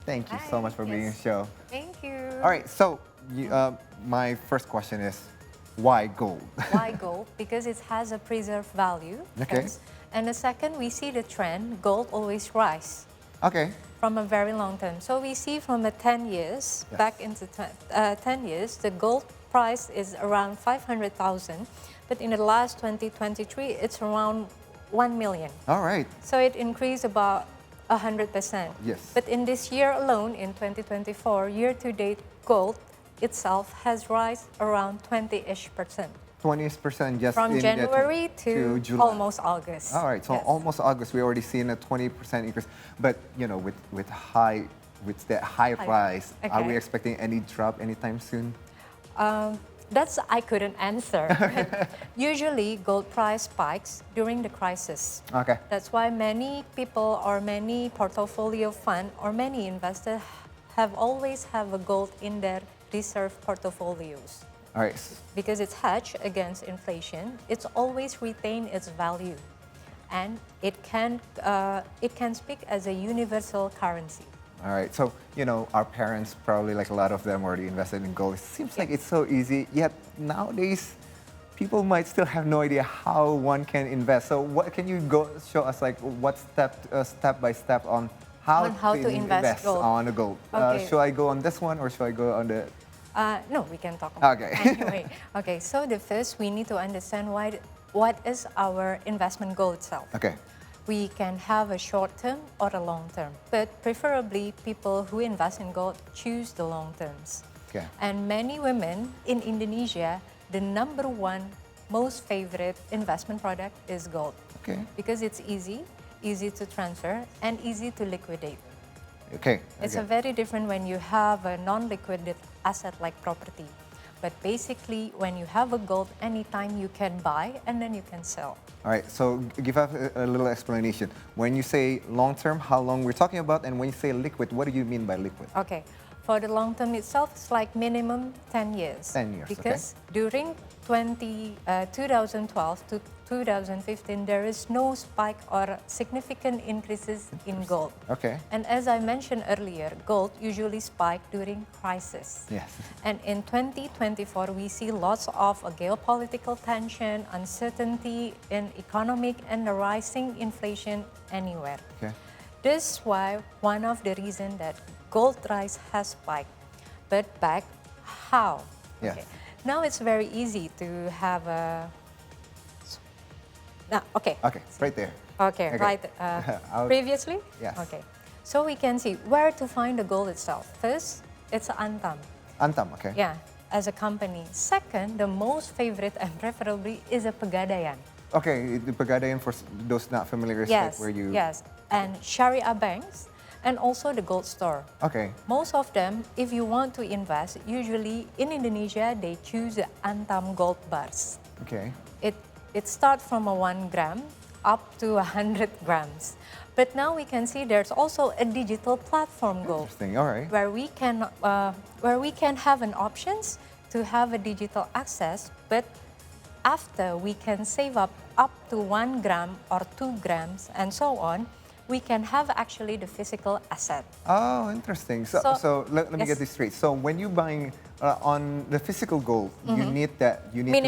Thank you so Hi. much for being on Yes. the show. Thank you. All right, so my first question is, why gold? Why gold? Because it has a preserved value Okay. first. And the second, we see the trend, gold always rise Okay. from a very long term. So we see from the 10 years, Yes. back into 10 years, the gold price is around 500,000. But in the last 2023, it's around 1 million. All right. So it increased about 100%. Yes. But in this year alone, in 2024, year-to-date gold itself has rise around 20-ish%. 20% just From in January to July. almost August. All right, so Yes. almost August, we already seen a 20% increase. But with that high price, are we Okay. expecting any drop anytime soon? That's I couldn't answer. Usually, gold price spikes during the crisis. Okay. That's why many people or many portfolio fund or many investors have always have a gold in their reserve portfolios. All right. Because it's hedged against inflation, it's always retain its value, and it can speak as a universal currency. All right, so our parents probably, like a lot of them, already invested in gold. It seems like it's so easy, yet nowadays people might still have no idea how one can invest. So what can you show us, like what step by step on how to invest gold. on the gold? Okay. Should I go on this one or should I go on the? No, we can talk about Okay. it anyway. Okay, so the first we need to understand what is our investment goal itself. Okay. We can have a short term or a long term, but preferably people who invest in gold choose the long terms. Okay. And many women in Indonesia, the number one most favorite investment product is gold. Okay. Because it's easy to transfer, and easy to liquidate. Okay. It's a very different when you have a non-liquid asset like property. But basically, when you have a gold, anytime you can buy and then you can sell. All right, so give us a little explanation. When you say long term, how long we're talking about, and when you say liquid, what do you mean by liquid? Okay, for the long term itself, it's like minimum 10 years. 10 years, because during 2012 to 2015, there is no spike or significant increases in gold. Okay. And as I mentioned earlier, gold usually spike during crisis. Yes. And in 2024, we see lots of geopolitical tension, uncertainty in economic and the rising inflation anywhere. Okay. This is why one of the reasons that gold price has spiked. But back, how? Yes. Okay. Now it's very easy to have a. Now, okay. Okay, right there. Okay, right. Previously? Yes. Okay. So we can see where to find the gold itself. First, it's Antam. Antam, okay. Yeah, as a company. Second, the most favorite and preferably is a Pegadaian. Okay, the Pegadaian, for those not familiar, is Yes, like where you... yes. And Sharia banks, and also the gold store. Okay. Most of them, if you want to invest, usually in Indonesia, they choose the Antam gold bars. Okay. It starts from a 1 gram up to 100 grams. But now we can see there's also a digital platform gold. Interesting, all right. Where we can have an options to have a digital access, but after we can save up to 1 gram or 2 grams and so on, we can have actually the physical asset. Oh, interesting. So let me yes. get this straight. So when you're buying on the physical gold, you need to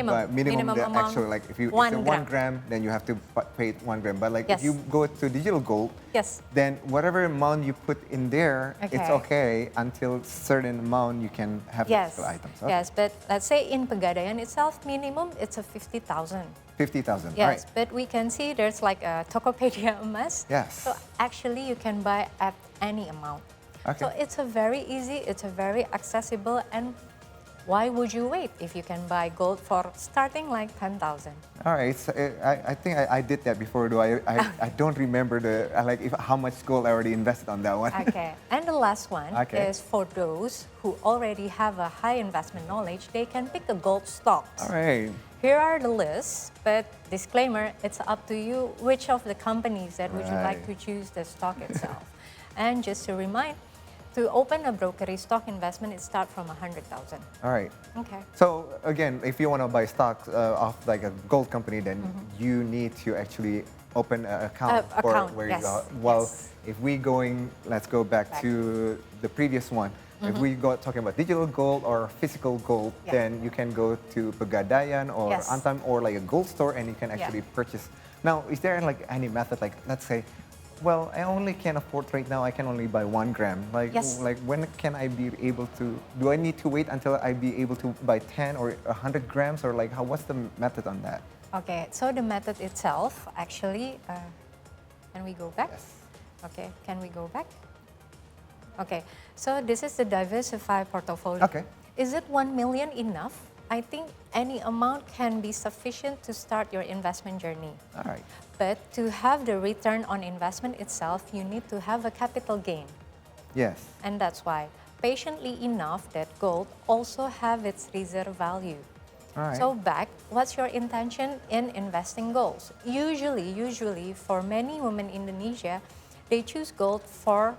buy minimum the amount, actual, like if it's 1 1 gram, then you have to pay 1 gram. But like if Yes. you go to digital gold, Yes. then whatever amount you put in there, it's Okay. okay until certain amount you can have Yes. physical items. Okay. Yes, but let's say in Pegadaian itself, minimum it's a 50,000. 50,000. Yes, All right. but we can see there's like a Tokopedia emas. Yes. So actually you can buy at any amount. Okay. So it's a very easy, it's a very accessible, and why would you wait if you can buy gold for starting like 10,000? All right, so I think I did that before, though. I don't remember how much gold I already invested on that one. Okay, and the last one Okay. is for those who already have a high investment knowledge, they can pick a gold stocks. All right. Here are the lists, but disclaimer, it's up to you which of the companies that would you like to Right. choose the stock itself. And just to remind, to open a brokerage stock investment, it starts from 100,000. All right. Okay. So again, if you want to buy stocks of like a gold company, then you need to actually open an account for account, where yes, you are. Well, yes. if let's go back to the previous one. If we go talking about digital gold or physical gold, Yeah. then you can go to Pegadaian or Yes. Antam or like a gold store and you can Yeah. actually purchase. Now, is there like any method, like let's say, well, I only can afford right now, I can only buy 1 gram. Like, Yes. like when can I be able to, do I need to wait until I be able to buy 10 or 100 grams or like what's the method on that? Okay, so the method itself, actually, can we go back? Yes. Okay, can we go back? Okay, so this is the diversified portfolio. Okay. Is it 1 million enough? I think any amount can be sufficient to start your investment journey. All right. But to have the return on investment itself, you need to have a capital gain. Yes. And that's why patiently enough that gold also have its reserve value. All right. So back, what's your intention in investing gold? Usually for many women in Indonesia, they choose gold for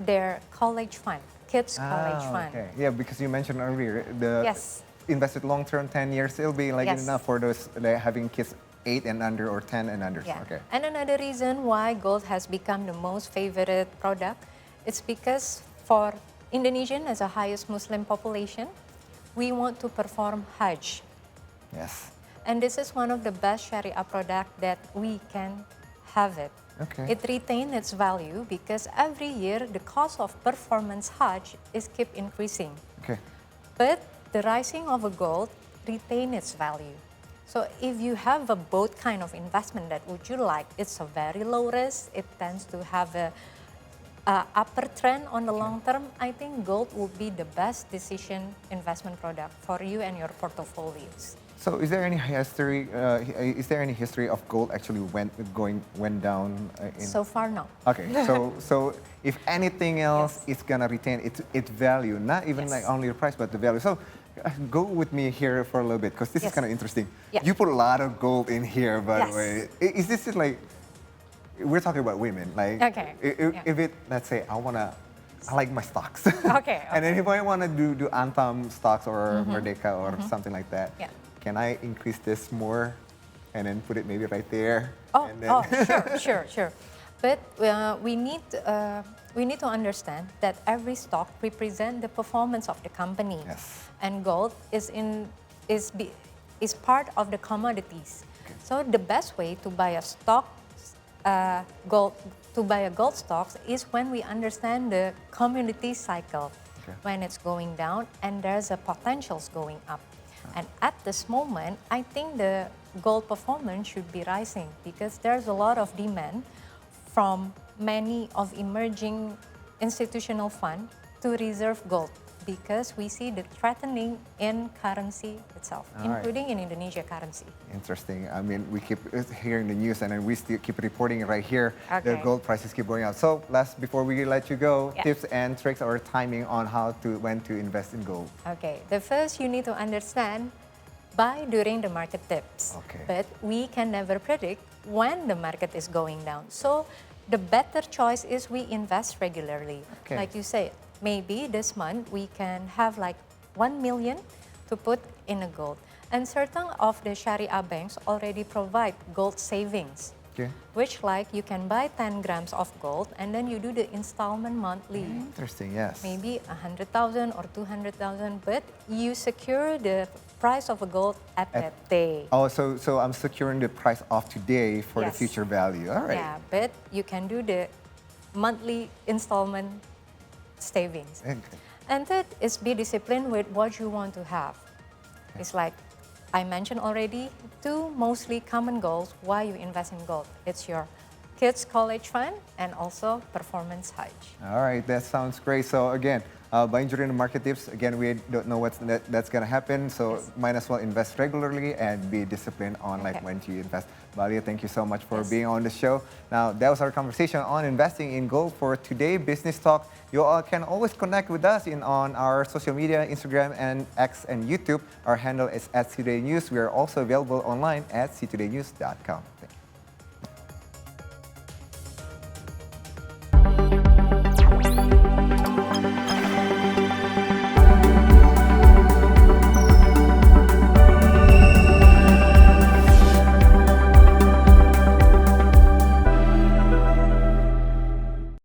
their college fund, kids' college fund. Okay. Yeah, because you mentioned earlier the Yes. invested long term 10 years, it'll be like Yes. enough for those like, having kids 8 and under or 10 and under. Yeah. Okay. And another reason why gold has become the most favorite product, it's because for Indonesian as a highest Muslim population, we want to perform Hajj. Yes. And this is one of the best Sharia product that we can have it. Okay. It retains its value because every year the cost of performance Hajj is keep increasing. Okay. But the rising of a gold retain its value. So if you have a both kind of investment that would you like, it's a very low risk, it tends to have a upper trend on the long term, I think gold would be the best decision investment product for you and your portfolios. So is there any history? Is there any history of gold actually went down? So far, no. Okay, so if anything else, Yes. it's gonna retain its value, not even Yes. like only the price, but the value. So go with me here for a little bit because this is Yes. kind of interesting. Yeah. You put a lot of gold in here, by Yes. the way. Is this like we're talking about women? Like, Okay, if it, let's say, I like my stocks. Okay, And then okay. if I want to do Antam stocks or Merdeka or something like that, Yeah. can I increase this more and then put it maybe right there? Oh, and then sure. But we need to understand that every stock represents the performance of the company, Yes. and gold is part of the commodities. So the best way to buy a stock, gold stocks is when we understand the commodity cycle, Okay. when it's going down and there's a potentials going up. And at this moment, I think the gold performance should be rising because there's a lot of demand from many of emerging institutional funds to reserve gold because we see the threatening in currency itself, All right. including in Indonesia currency. Interesting. I mean, we keep hearing the news and then we still keep reporting it right here. The Okay. gold prices keep going up. So before we let you go, Yeah. tips and tricks or timing on when to invest in gold. Okay, the first you need to understand, buy during the market dips. Okay. But we can never predict when the market is going down. So the better choice is we invest regularly. Okay. Like you say, maybe this month we can have like 1 million to put in a gold. And certain of the Sharia banks already provide gold savings, Okay. which like you can buy 10 grams of gold and then you do the installment monthly. Interesting. Yes. Maybe 100,000 or 200,000, but you secure the price of a gold at that day. Oh, so I'm securing the price of today for the Yes. future value. All right. Yeah, but you can do the monthly installment savings. Okay. And third is be disciplined with what you want to have. It's like I mentioned already, two mostly common goals why you invest in gold. It's your kids' college fund and also performance Hajj. All right, that sounds great. So again, buying during the market dips, again, we don't know that's going to happen. So Yes. might as well invest regularly and be disciplined on like Okay. when to invest. Aliyah, thank you so much for Yes. being on the show. Now, that was our conversation on investing in gold for today, Business Talk. You all can always connect with us on our social media, Instagram and X and YouTube. Our handle is @CTodayNews. We are also available online at ctodaynews.com.